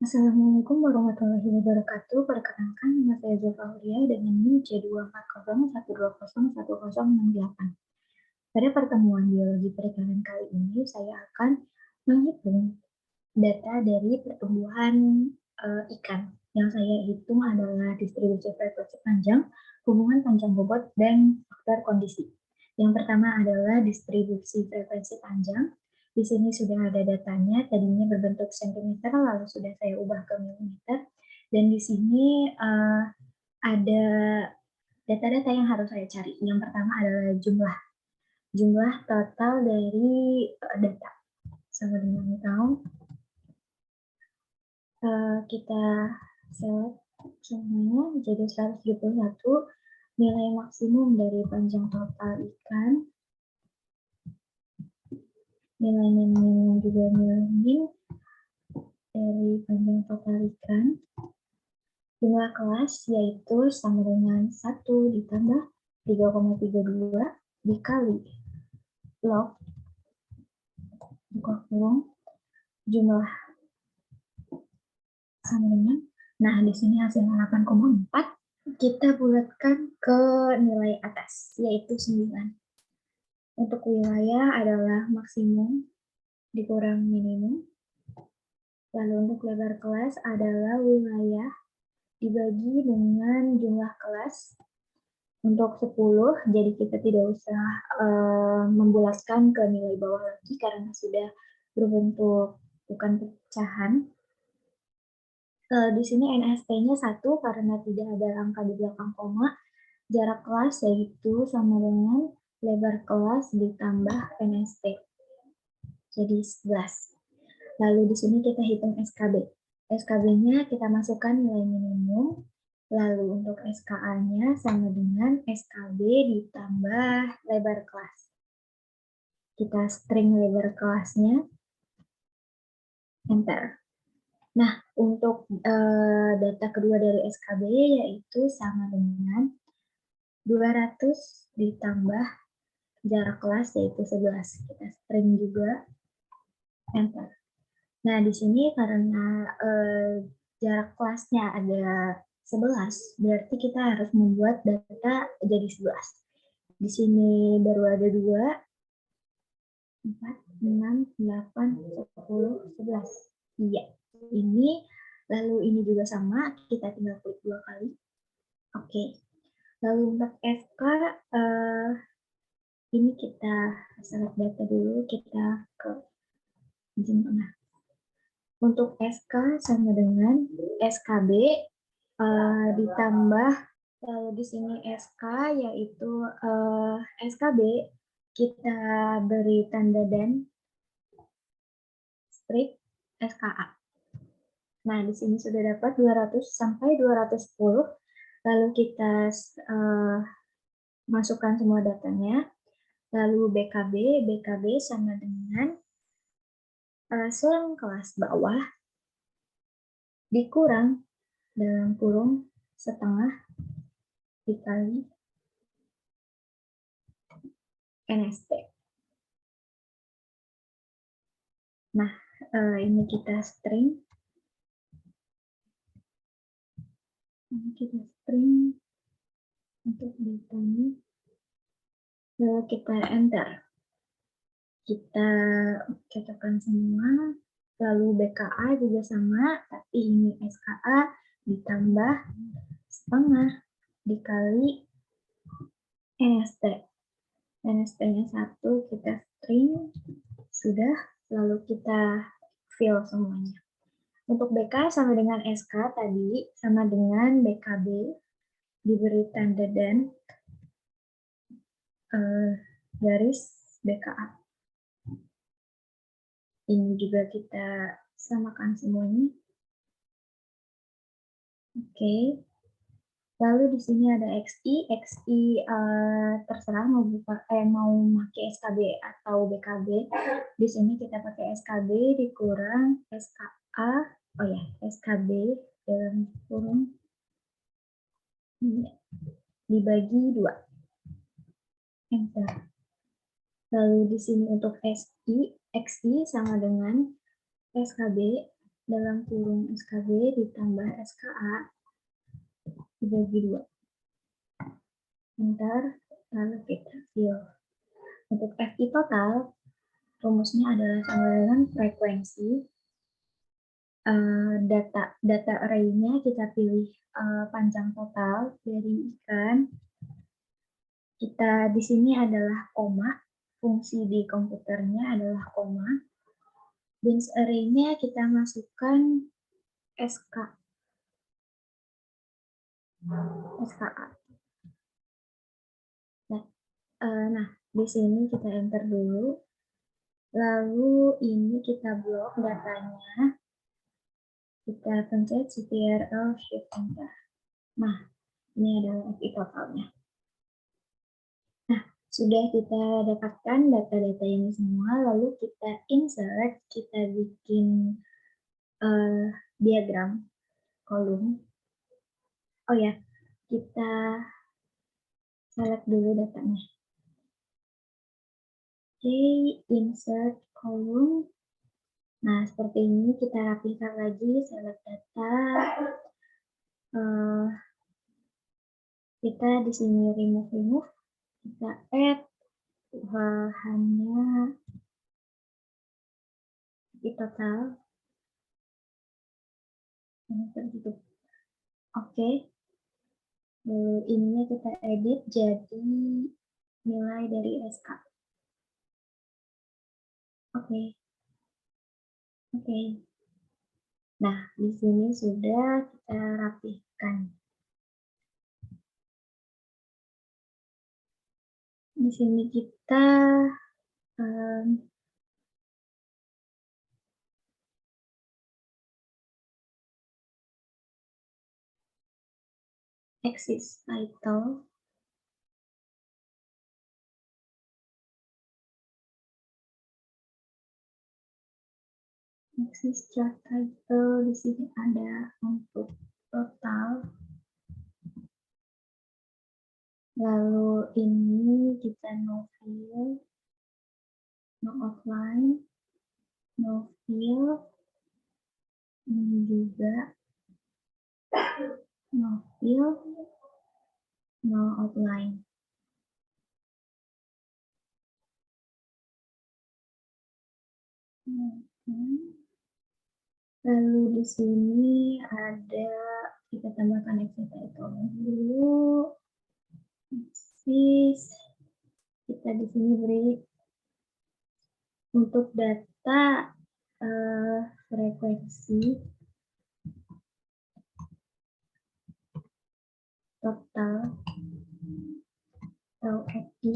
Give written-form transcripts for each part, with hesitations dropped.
Assalamualaikum warahmatullahi wabarakatuh. Perkenalkan, nama saya Zulfa Huria dengan NIM C24012010068. Pada pertemuan biologi perikanan kali ini, saya akan menghitung data dari pertumbuhan ikan. Yang saya hitung adalah distribusi frekuensi panjang, hubungan panjang bobot, dan faktor kondisi. Yang pertama adalah distribusi frekuensi panjang. Di sini sudah ada datanya, tadinya berbentuk sentimeter, lalu sudah saya ubah ke milimeter. Dan di sini ada data-data yang harus saya cari. Yang pertama adalah jumlah total dari data. Sama dengan count, kita select semuanya jadi 171. Nilai maksimum dari panjang total ikan, nilai minimum juga nilai min dari panjang total ikan. Jumlah kelas yaitu sama dengan 1 ditambah 3,32 dikali log buka kurung jumlah sama dengan, nah di sini hasilnya 8,4, kita bulatkan ke nilai atas yaitu 9. Untuk wilayah adalah maksimum dikurang minimum. Lalu untuk lebar kelas adalah wilayah dibagi dengan jumlah kelas. Untuk 10, jadi kita tidak usah membulatkan ke nilai bawah lagi karena sudah berbentuk bukan pecahan. Di sini NST-nya 1 karena tidak ada angka di belakang koma. Jarak kelas yaitu sama dengan lebar kelas ditambah NST. Jadi 11. Lalu di sini kita hitung SKB. SKB-nya kita masukkan nilai minimum. Lalu untuk SKA-nya sama dengan SKB ditambah lebar kelas. Kita string lebar kelasnya. Enter. Nah, untuk data kedua dari SKB yaitu sama dengan 200 ditambah jarak kelas yaitu 11. Kita string juga. Enter. Nah, di sini karena jarak kelasnya ada 11, berarti kita harus membuat data jadi 11. Di sini baru ada 2, 4, 6, 8, 10, 11. Iya, ini lalu ini juga sama, kita tinggal klik 2 kali. Oke. Lalu untuk FK, ini kita select data dulu, kita ke izin tengah. Untuk SK sama dengan SKB ditambah lalu di sini SK yaitu SKB kita beri tanda dan strip SKA. Nah, di sini sudah dapat 200 sampai 210. Lalu kita masukkan semua datanya. Lalu BKB sama dengan selang kelas bawah dikurang dalam kurung setengah dikali NST. Nah, ini kita string. Untuk datanya. Lalu kita enter. Kita cocokkan semua. Lalu BKA juga sama, tapi ini SKA ditambah setengah dikali NST. NST-nya 1, kita string, sudah, lalu kita fill semuanya. Untuk BK sama dengan SK tadi, sama dengan BKB, diberi tanda dan garis BKA. Ini juga kita samakan semuanya. Oke. Lalu di sini ada XI terserah mau pakai SKB atau BKB. Di sini kita pakai SKB dikurang SKA, SKB dalam kurung dibagi 2. Enter. Lalu di sini untuk XI sama dengan SKB dalam kurung SKB ditambah SKA dibagi 2. Ntar lalu kita fill. Untuk FI total, rumusnya adalah sama dengan frekuensi. Data array-nya kita pilih panjang total dari ikan. Kita di sini adalah koma, fungsi di komputernya adalah koma. Bins array-nya kita masukkan SK, SKA. Nah, di sini kita enter dulu. Lalu ini kita blok datanya. Kita pencet Ctrl Shift Enter. Nah, ini adalah FI totalnya. Nah, sudah kita dapatkan data-data ini semua, lalu kita insert, kita bikin diagram kolom. Oh ya, kita select dulu datanya. Oke, insert kolom. Nah, seperti ini kita rapikan lagi, select data. Kita di sini remove, kita add hanya di total. Ini tertutup. Oke. Ininya kita edit jadi nilai dari SK. Oke. Nah, di sini sudah kita rapihkan. Di sini kita axis title. Axis chart title di sini ada untuk total. Lalu ini kita no fill, no outline, no fill. Ini juga no fill, no outline. Lalu di sini ada, kita tambahkan axis title dulu. Axis, kita di sini beri untuk data frekuensi total atau FI.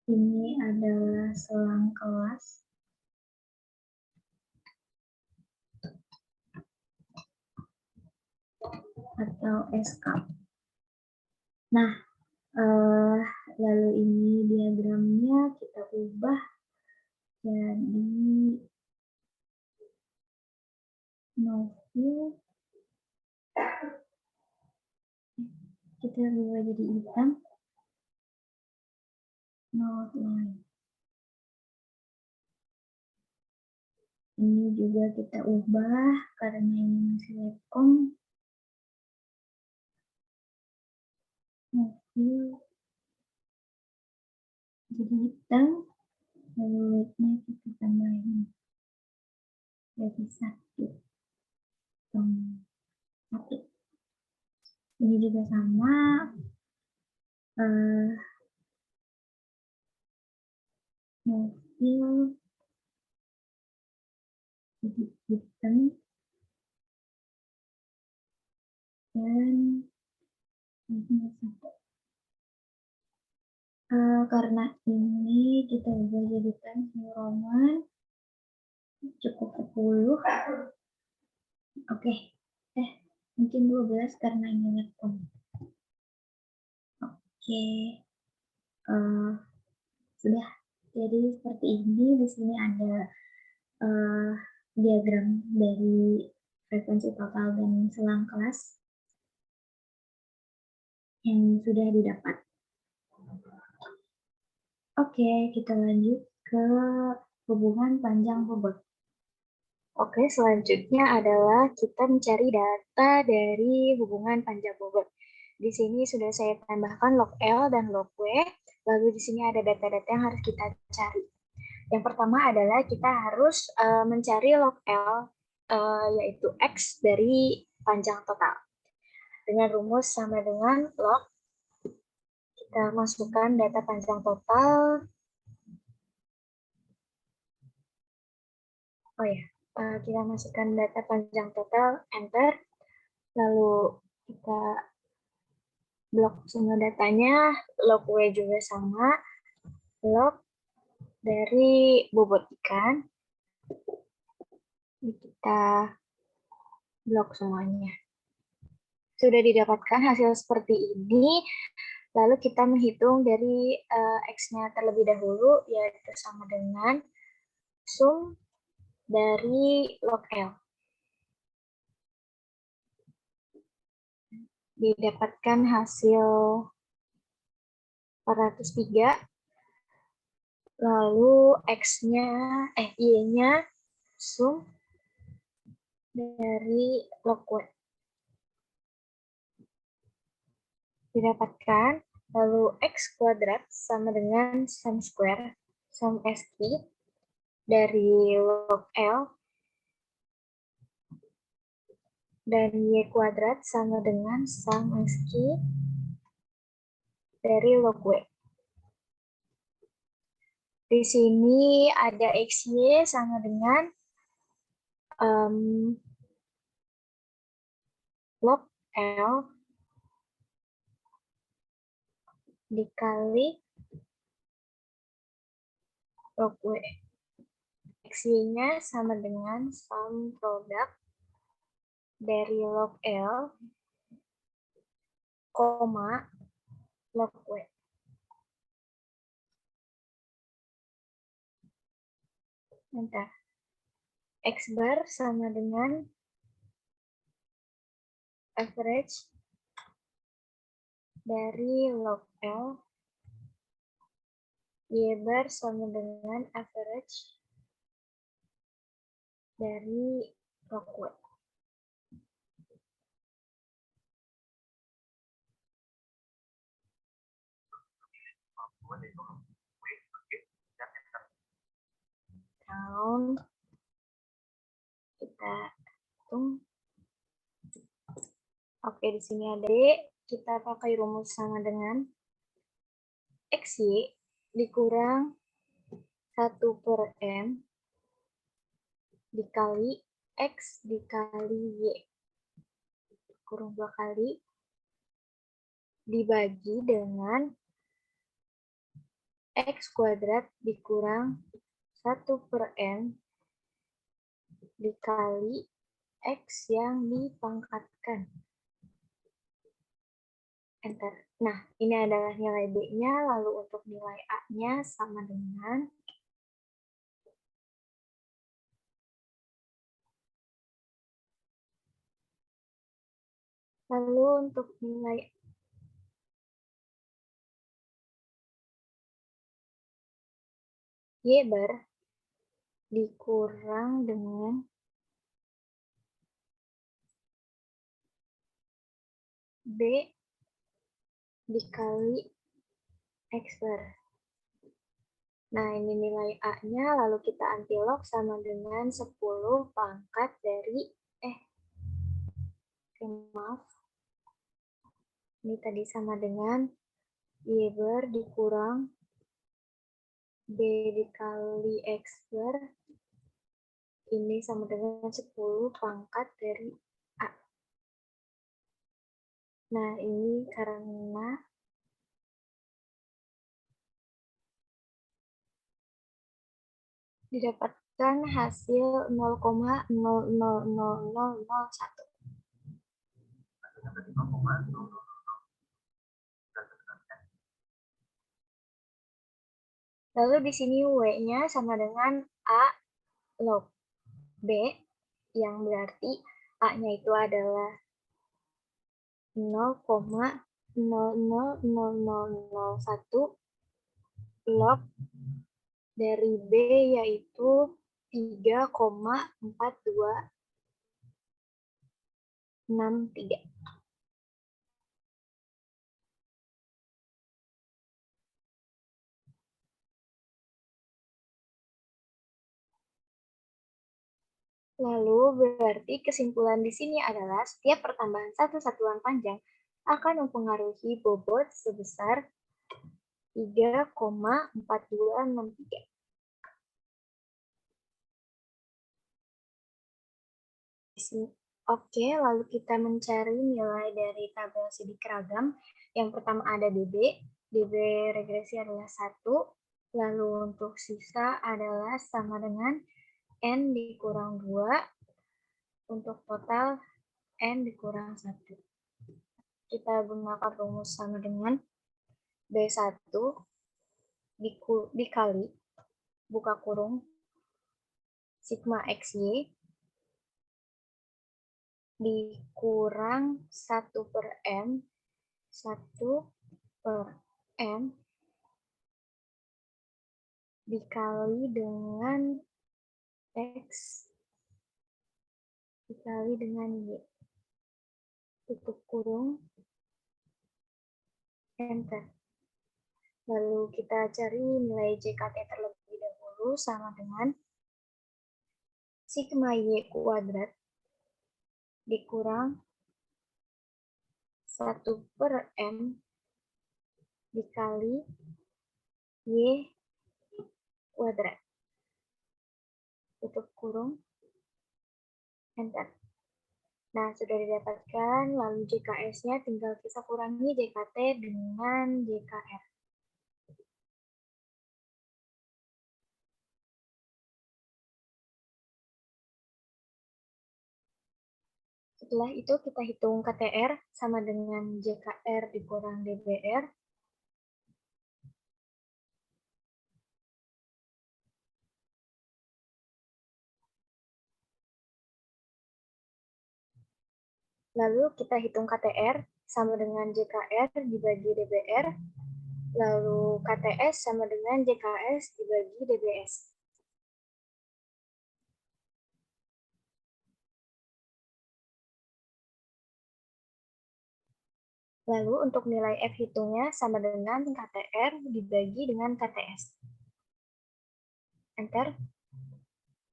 Ini adalah selang kelas. Atau SK. Nah, lalu ini diagramnya kita ubah jadi no fill. Kita ubah jadi hitam. No outline. Ini juga kita ubah karena ini masih webcom. No fill. Jadi hitam. Lalu weight-nya kita tambahin jadi 1. Ini juga sama. No fill. Jadi hitam. Dan ini 1. Karena ini kita ubah jadi Times New Roman, cukup 10. Oke. Mungkin 12 karena ini laptop. Oke. Sudah. Jadi seperti ini. Di sini ada diagram dari frekuensi total dan selang kelas yang sudah didapat. Oke, kita lanjut ke hubungan panjang bobot. Oke, selanjutnya adalah kita mencari data dari hubungan panjang bobot. Di sini sudah saya tambahkan log L dan log W, lalu di sini ada data-data yang harus kita cari. Yang pertama adalah kita harus mencari log L, yaitu X dari panjang total. Dengan rumus sama dengan log, kita masukkan data panjang total. Oh ya, kita masukkan data panjang total, enter. Lalu kita blok semua datanya, log W juga sama, log dari bobot ikan, kita blok semuanya. Sudah didapatkan hasil seperti ini, lalu kita menghitung dari X-nya terlebih dahulu, yaitu sama dengan sum dari log L. Didapatkan hasil 403, lalu X-nya, Y-nya sum dari log W. Didapatkan, lalu X kuadrat sama dengan sum square, sum SQ dari log L, dan Y kuadrat sama dengan sum SQ dari log W. Di sini ada XY sama dengan log L dikali log W. XY-nya sama dengan sum produk dari log L, koma, log W. Bentar. X bar sama dengan average dari log L, Y bar sama dengan average dari log W. Tahun kita hitung. Oke, di sini ada D, kita pakai rumus sama dengan XY dikurang 1/M dikali X dikali Y kurang 2 kali dibagi dengan X kuadrat dikurang 1/M dikali X yang dipangkatkan. Enter. Nah, ini adalah nilai B-nya, lalu untuk nilai A-nya sama dengan lalu untuk nilai Y bar dikurang dengan B dikali X bar. Nah, ini nilai A-nya, lalu kita antilog sama dengan 10 pangkat dari, maaf. Ini tadi sama dengan Y bar dikurang B dikali X bar. Ini sama dengan 10 pangkat dari A. Nah, ini karena didapatkan hasil 0,000001. Lalu di sini W-nya sama dengan A log B, yang berarti A-nya itu adalah 0,000001 log dari B, yaitu 3,4263. Lalu berarti kesimpulan di sini adalah setiap pertambahan satu satuan panjang akan mempengaruhi bobot sebesar 3,4263. Oke, lalu kita mencari nilai dari tabel sidik seragam. Yang pertama ada DB. DB regresi adalah 1. Lalu untuk sisa adalah sama dengan N dikurang 2. Untuk total N dikurang 1. Kita gunakan rumus sama dengan B1 dikali buka kurung sigma XY dikurang 1/M dikali dengan X dikali dengan Y. Tutup kurung, enter. Lalu kita cari nilai JKT terlebih dahulu sama dengan sigma Y kuadrat dikurang 1/M dikali Y kuadrat. Tutup kurung, enter. Nah, sudah didapatkan, lalu JKS-nya tinggal kita kurangi JKT dengan JKR. Setelah itu kita hitung KTR sama dengan JKR dikurang DBR. Lalu kita hitung KTR sama dengan JKR dibagi DBR. Lalu KTS sama dengan JKS dibagi DBS. Lalu untuk nilai F hitungnya sama dengan KTR dibagi dengan KTS. Enter.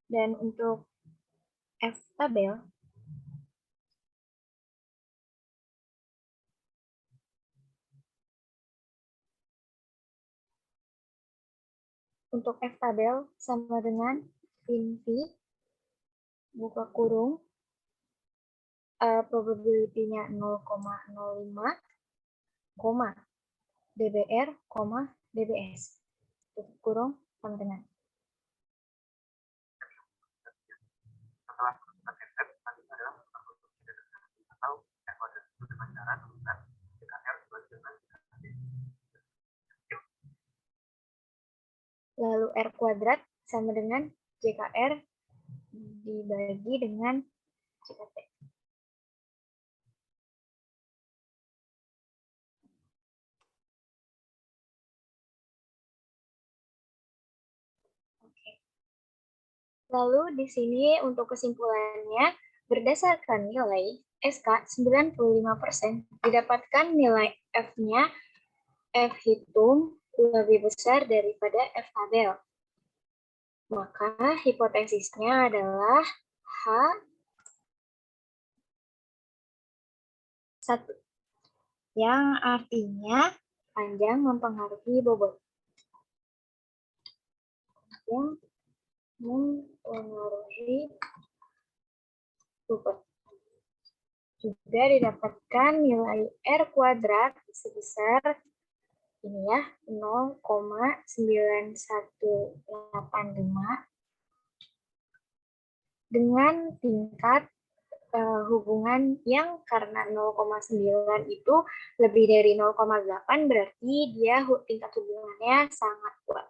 Dan untuk F tabel, sama dengan fin V buka kurung probability-nya 0,05, DBR, DBS. Tutup kurung sama dengan. Lalu R kuadrat sama dengan JKR dibagi dengan JKT. Oke. Lalu di sini untuk kesimpulannya, berdasarkan nilai SK 95%, didapatkan nilai F-nya, F hitung lebih besar daripada F tabel. Maka hipotesisnya adalah H1, yang artinya panjang mempengaruhi bobot. Yang mempengaruhi bobot. Juga didapatkan nilai R kuadrat sebesar ini ya, 0,9185 dengan tingkat hubungan yang karena 0,9 itu lebih dari 0,8 berarti dia tingkat hubungannya sangat kuat.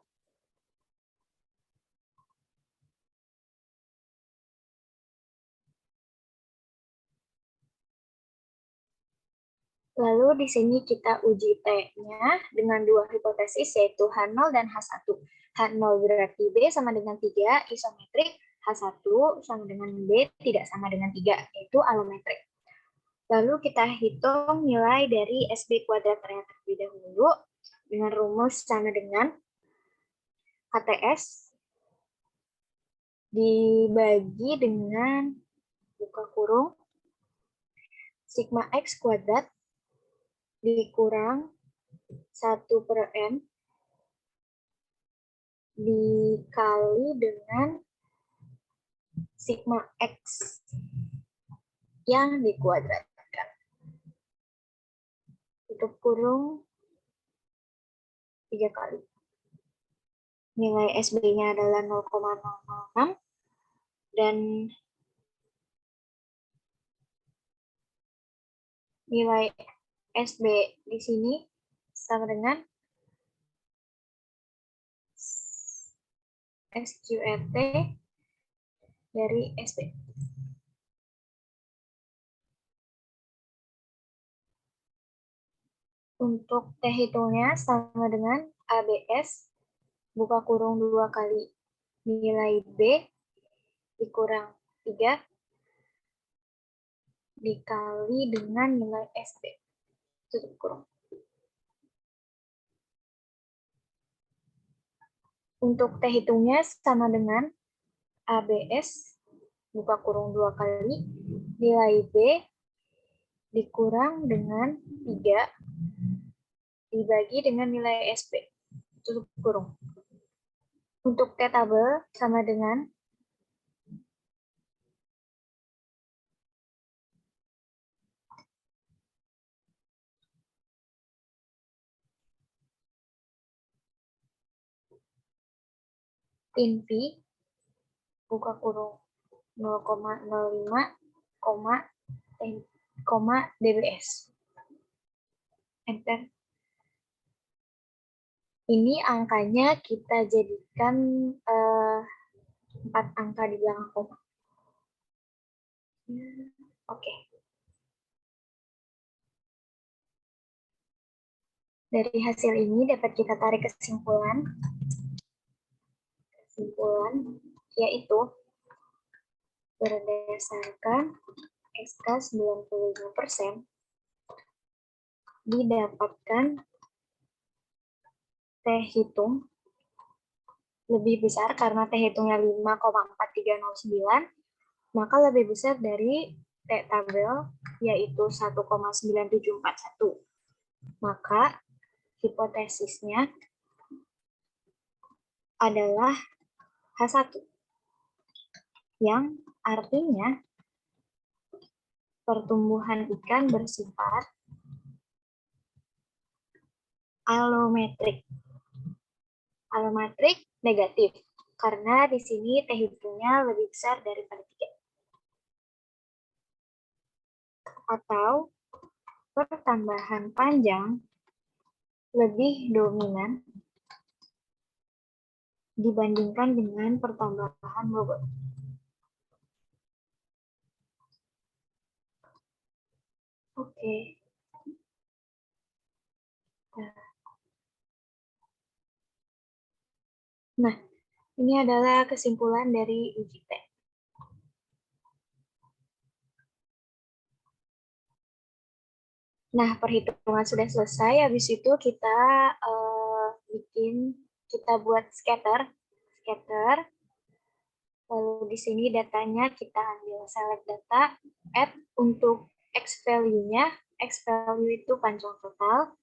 Lalu di sini kita uji T-nya dengan dua hipotesis yaitu H0 dan H1. H0 berarti B sama dengan 3 isometrik, H1 sama dengan B tidak sama dengan 3, yaitu alometrik. Lalu kita hitung nilai dari SB kuadrat terlebih dahulu dengan rumus sama dengan HTS dibagi dengan buka kurung sigma X kuadrat dikurang 1/n dikali dengan sigma X yang dikuadratkan. Tutup kurung 3 kali. Nilai SB-nya adalah 0,006 dan nilai SB di sini sama dengan SQRT dari SB. Untuk T hitungnya sama dengan ABS buka kurung 2 kali nilai B dikurang 3 dikali dengan nilai SB. Tutup kurung. Untuk T hitungnya sama dengan ABS buka kurung 2 kali nilai B dikurang dengan 3 dibagi dengan nilai SB. Tutup kurung. Untuk T tabel sama dengan tin P buka kurung 0,05, dbs. Enter. Ini angkanya kita jadikan 4 angka di belakang koma. Oke. Dari hasil ini dapat kita tarik kesimpulan. Kesimpulan yaitu berdasarkan SK 95% didapatkan T hitung lebih besar karena T hitungnya 5,4309, maka lebih besar dari T tabel yaitu 1,9741. Maka hipotesisnya adalah H1, yang artinya pertumbuhan ikan bersifat alometrik. Alometrik negatif, karena di sini T hitungnya lebih besar daripada 3. Atau pertambahan panjang lebih dominan dibandingkan dengan pertambahan bobot. Oke. Nah, ini adalah kesimpulan dari uji T. Nah, perhitungan sudah selesai. Habis itu kita kita buat scatter. Lalu di sini datanya kita ambil select data, add untuk X value-nya. X value itu panjang total.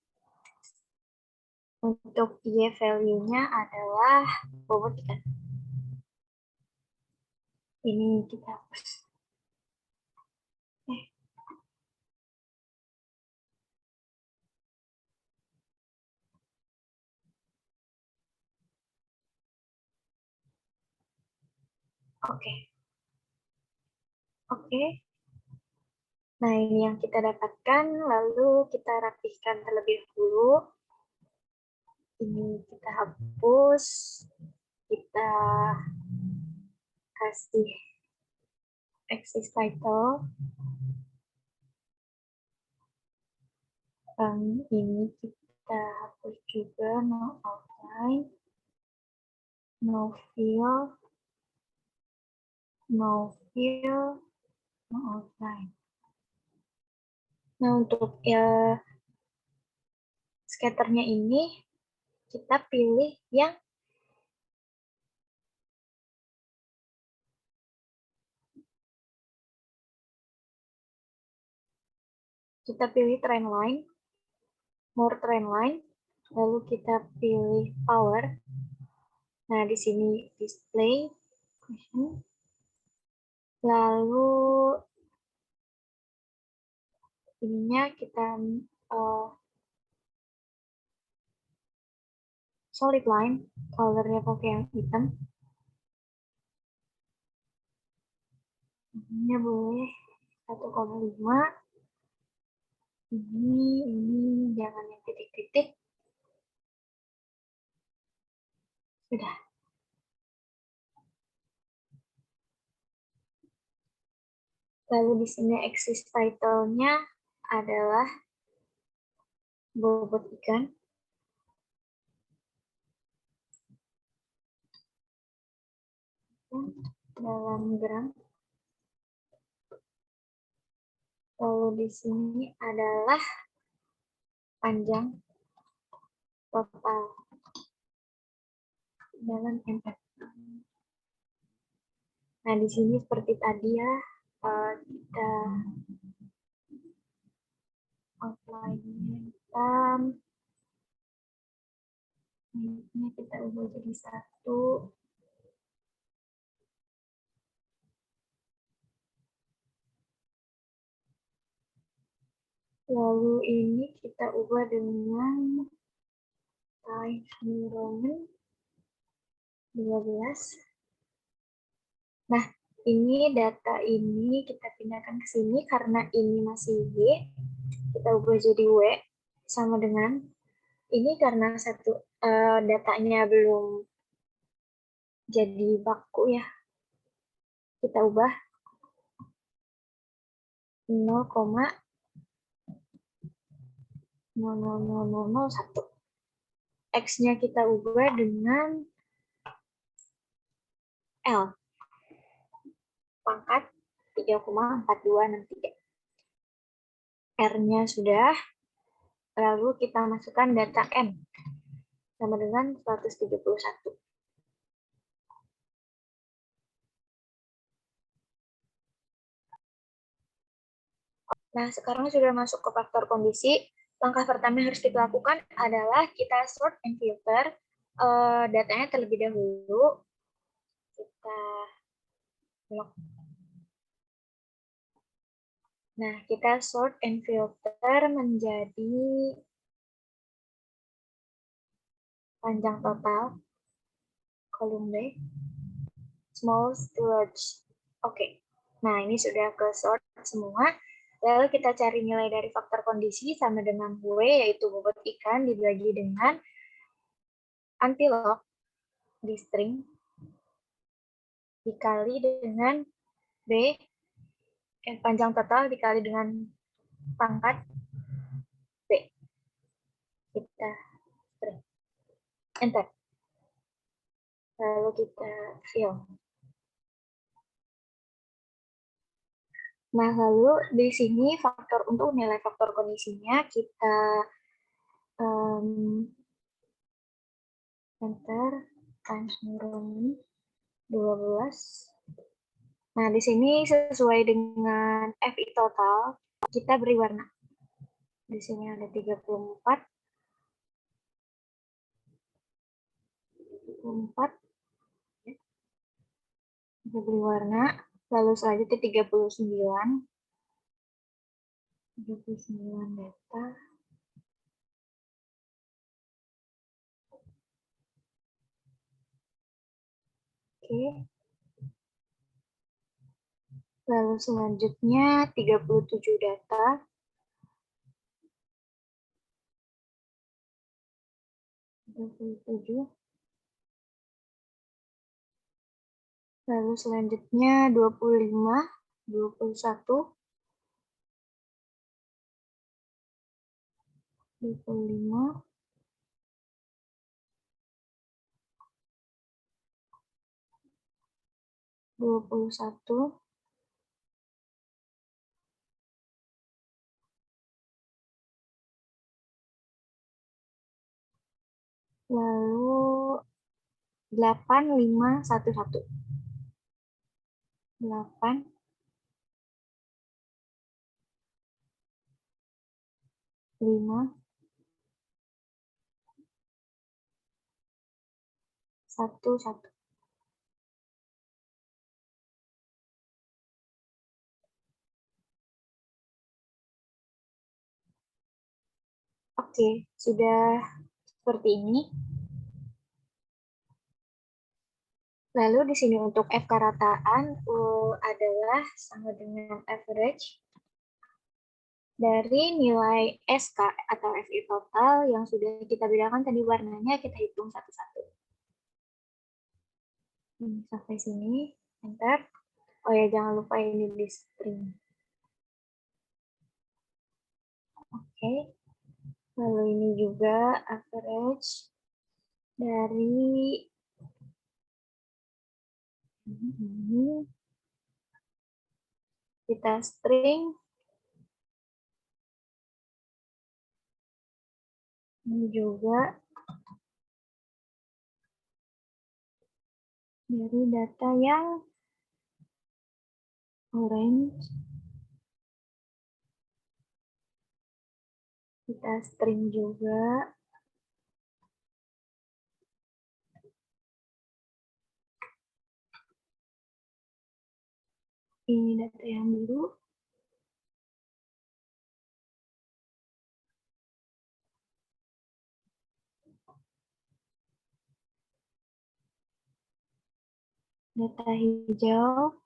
Untuk Y value-nya adalah bobot ikan. Ini kita hapus. Oke. Nah, ini yang kita dapatkan, lalu kita rapihkan terlebih dahulu. Ini kita hapus, kita kasih access title. Ini kita hapus juga, no outline, no fill, no fill, no outline. Nah, untuk scatternya ini kita pilih yang trend line, more trend line, lalu kita pilih power. Nah, di sini display, lalu ininya kita solid line, colornya pakai yang hitam. Ini boleh 1,5. Ini jangan yang titik-titik. Sudah. Lalu di sini axis title-nya adalah bobot ikan. Dalam gram. Lalu di sini adalah panjang total dalam mf. Nah, di sini seperti tadi ya, kita outline-nya hitam. Ini kita ubah jadi 1. Lalu ini kita ubah dengan Time New Roman 12. Nah, ini data ini kita pindahkan ke sini karena ini masih Y. Kita ubah jadi W sama dengan ini karena datanya belum jadi baku ya. Kita ubah 0,00001. X-nya kita ubah dengan L. Pangkat 3,4263. R-nya sudah. Lalu kita masukkan data N. Sama dengan 171. Nah, sekarang sudah masuk ke faktor kondisi. Langkah pertama yang harus kita lakukan adalah kita sort and filter datanya terlebih dahulu. Kita lock. Nah, kita sort and filter menjadi panjang total, kolom B, small to large. Oke. Nah, ini sudah ke sort semua. Lalu kita cari nilai dari faktor kondisi sama dengan W, yaitu bobot ikan dibagi dengan anti-lock di string dikali dengan B, panjang total dikali dengan pangkat B. Kita string. Enter. Lalu kita fill. Nah, lalu di sini untuk nilai faktor kondisinya kita enter times New 12. Nah, di sini sesuai dengan FI total, kita beri warna. Di sini ada 34. 34. Kita beri warna. Lalu selanjutnya 39. 39 data. Oke. Lalu selanjutnya 37 data. 37. Lalu selanjutnya 25, 21, 25, 21. Lalu 8511. 8, 5, 1, 1. Oke, sudah seperti ini. Lalu di sini untuk F karataan adalah sama dengan average dari nilai SK atau FI total yang sudah kita bedakan tadi warnanya, kita hitung satu-satu. Sampai sini, enter. Oh ya, jangan lupa ini di string. Oke. Lalu ini juga average dari ini. Kita string. Ini juga dari data yang orange. Kita string juga. Ini data yang biru. Data hijau.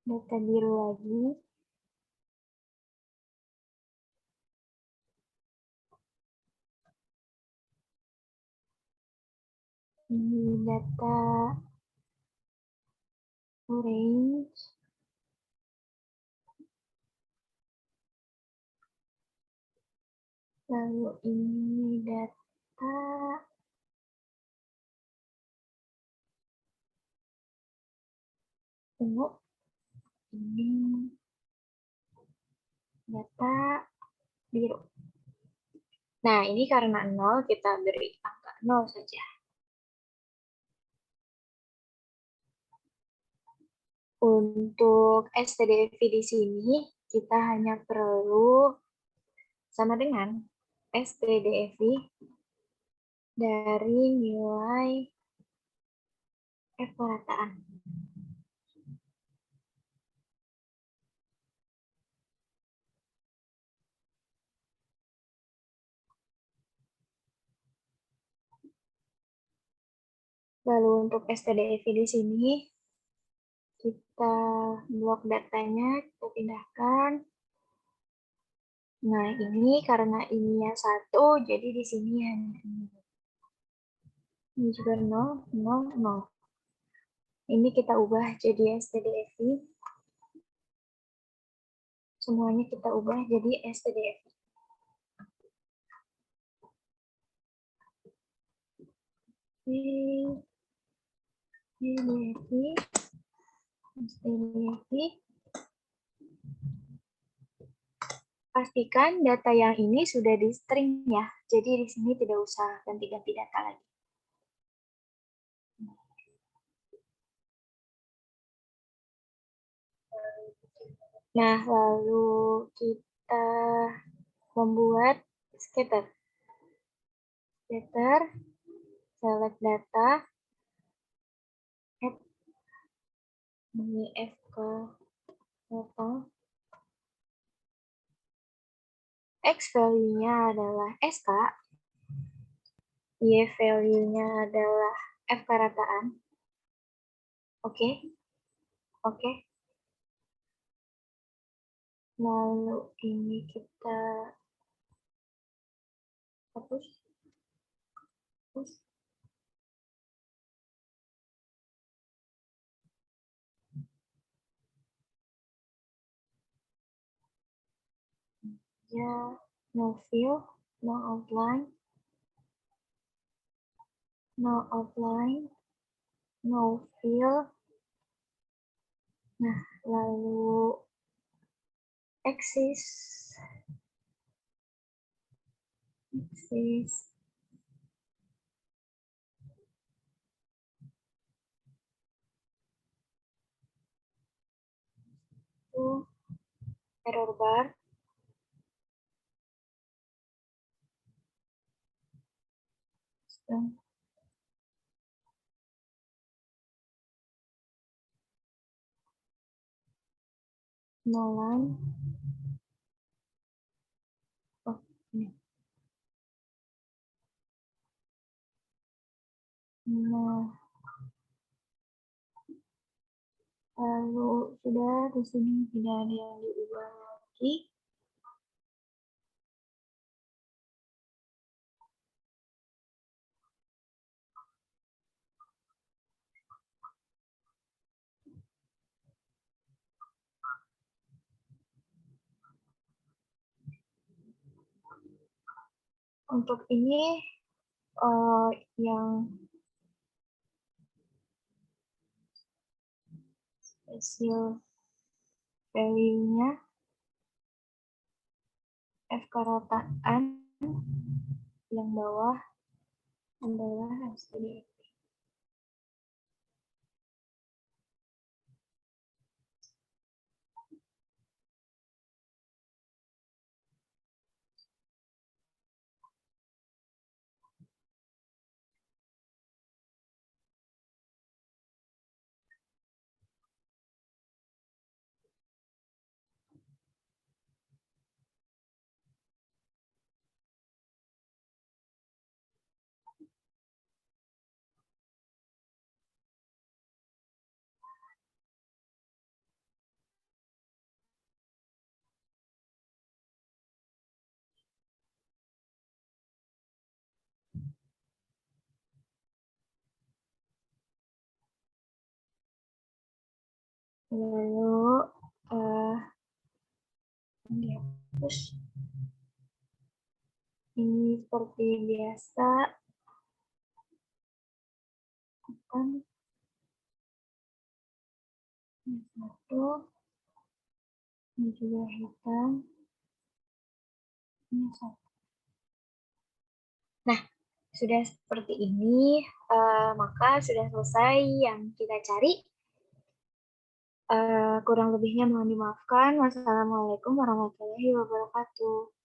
Data biru lagi. Ini data orange. Lalu ini data ungu. Ini data biru. Nah, ini karena 0, kita beri angka 0 saja. Untuk STDFV di sini, kita hanya perlu sama dengan STDFV dari nilai F karataan. Lalu untuk STDFV di sini, kita blok datanya, kita pindahkan. Nah, ini karena ininya 1, jadi di sini hanya ini juga 0, 0, 0. Ini kita ubah jadi STDFV. Semuanya kita ubah jadi STDFV. STDFV. Pastikan data yang ini sudah di string ya. Jadi di sini tidak usah ganti-ganti data lagi. Nah, lalu kita membuat scatter. Scatter, select data, add ini F ke total. X value-nya adalah SK, Y value-nya adalah F karataan. Oke. Oke. Lalu ini kita hapus. Hapus. Ya. no fill, no outline, no outline, no fill. Nah, lalu axis, axis, itu error bar, no line, oh ini, nah lalu sudah di sini tidak ada yang diubah lagi. Untuk ini yang special value-nya F karataan yang bawah adalah SPDF. Lalu dihapus. Ini seperti biasa kan ini satu, ini juga hitam, ini satu. Nah, sudah seperti ini, maka sudah selesai yang kita cari. Kurang lebihnya mohon dimaafkan. Wassalamualaikum warahmatullahi wabarakatuh.